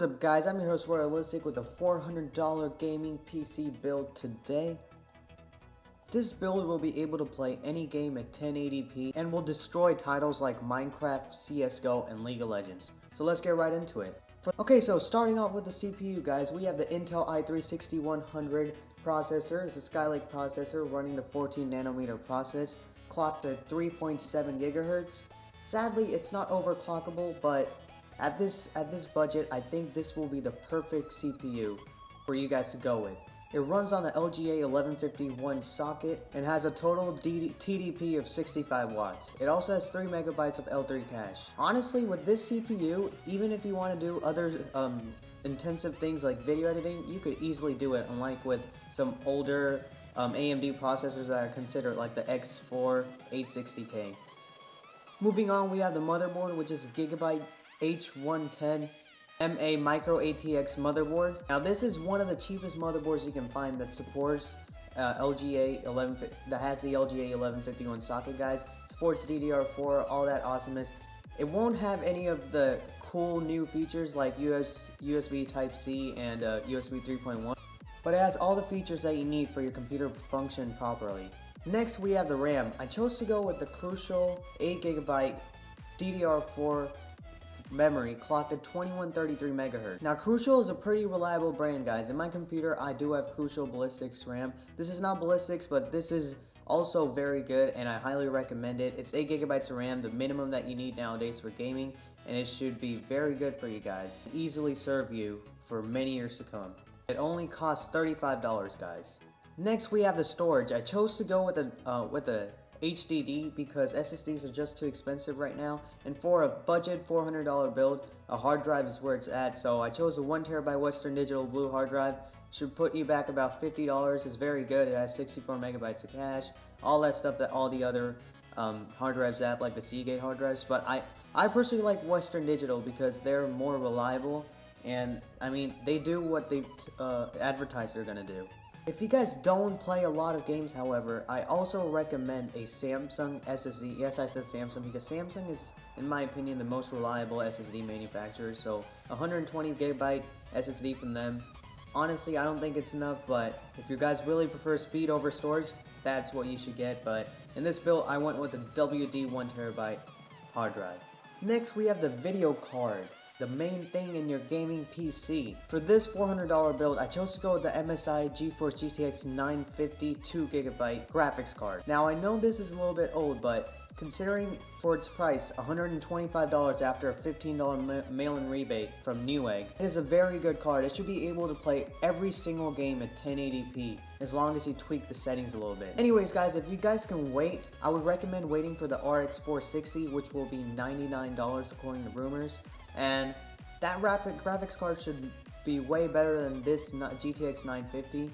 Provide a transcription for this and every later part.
What is up, guys? I'm your host Royalistic with a $400 gaming PC build today. This build will be able to play any game at 1080p and will destroy titles like Minecraft, CSGO, and League of Legends. So let's get right into it. Okay, so starting off with the CPU, guys, we have the Intel i3-6100 processor. It's a Skylake processor running the 14nm process, clocked at 3.7 GHz. Sadly, it's not overclockable, but at this budget, I think this will be the perfect CPU for you guys to go with. It runs on the LGA 1151 socket and has a total TDP of 65 watts. It also has 3 MB of L3 cache. Honestly, with this CPU, even if you want to do other intensive things like video editing, you could easily do it, unlike with some older AMD processors that are considered like the X4 860K. Moving on, we have the motherboard, which is Gigabyte H110 MA Micro ATX motherboard. Now this is one of the cheapest motherboards you can find that supports LGA 11 that has the LGA 1151 socket, guys. Supports DDR4, all that awesomeness. It won't have any of the cool new features like USB Type-C and USB 3.1, but it has all the features that you need for your computer to function properly. Next, we have the RAM. I chose to go with the Crucial 8GB DDR4 memory, clocked at 2133 MHz. Now Crucial is a pretty reliable brand, guys. In my computer I do have Crucial Ballistics RAM. This is not Ballistics, but this is also very good and I highly recommend it. It's 8 GB of RAM, the minimum that you need nowadays for gaming, and it should be very good for you guys. Easily serve you for many years to come. It only costs $35, guys. Next, we have the storage. I chose to go with a HDD because SSDs are just too expensive right now, and for a budget $400 build, a hard drive is where it's at. So I chose a 1TB Western Digital Blue hard drive. Should put you back about $50. It's very good. It has 64 MB of cache, all that stuff that all the other hard drives have, like the Seagate hard drives. But I personally like Western Digital because they're more reliable, and I mean they do what they advertise they're gonna do. If you guys don't play a lot of games, however, I also recommend a Samsung SSD. Yes, I said Samsung because Samsung is, in my opinion, the most reliable SSD manufacturer. So 120 GB SSD from them. Honestly, I don't think it's enough, but if you guys really prefer speed over storage, that's what you should get. But in this build, I went with the WD 1TB hard drive. Next, we have the video card, the main thing in your gaming PC. For this $400 build, I chose to go with the MSI GeForce GTX 950 2GB graphics card. Now I know this is a little bit old, but considering for its price, $125 after a $15 mail-in rebate from Newegg, it is a very good card. It should be able to play every single game at 1080p as long as you tweak the settings a little bit. Anyways, guys, if you guys can wait, I would recommend waiting for the RX 460, which will be $99 according to rumors. And that graphics card should be way better than this GTX 950,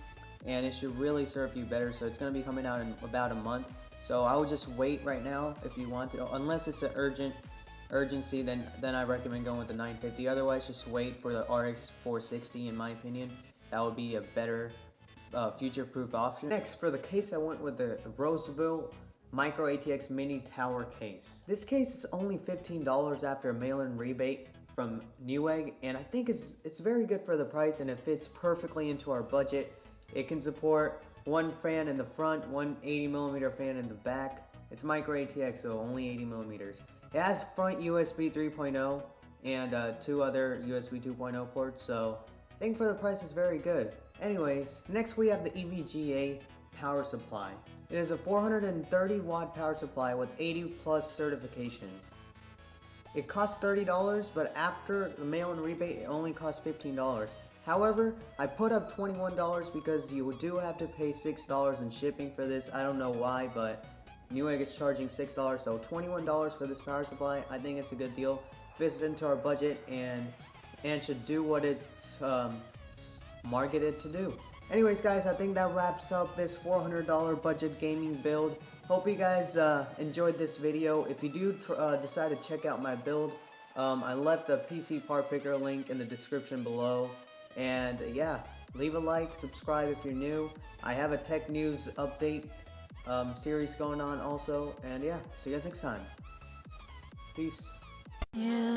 and it should really serve you better. So it's going to be coming out in about a month. So I would just wait right now if you want to, unless it's an urgency. Then I recommend going with the 950. Otherwise, just wait for the RX 460. In my opinion, that would be a better future-proof option. Next, for the case, I went with the Roseville Micro ATX Mini Tower case. This case is only $15 after a mail-in rebate from Newegg, and I think it's very good for the price, and it fits perfectly into our budget. It can support one fan in the front, one 80mm fan in the back. It's Micro ATX, so only 80mm. It has front USB 3.0 and 2 other USB 2.0 ports, so I think for the price it's very good. Anyways, next we have the EVGA power supply. It is a 430 watt power supply with 80+ certification. It costs $30, but after the mail-in rebate, it only costs $15. However, I put up $21 because you do have to pay $6 in shipping for this. I don't know why, but Newegg is charging $6, so $21 for this power supply. I think it's a good deal. Fits into our budget and should do what it's marketed to do. Anyways, guys, I think that wraps up this $400 budget gaming build. Hope you guys enjoyed this video. If you do decide to check out my build, I left a PCpartpicker link in the description below. And yeah, leave a like, subscribe if you're new. I have a tech news update series going on also. And yeah, see you guys next time. Peace. Yeah.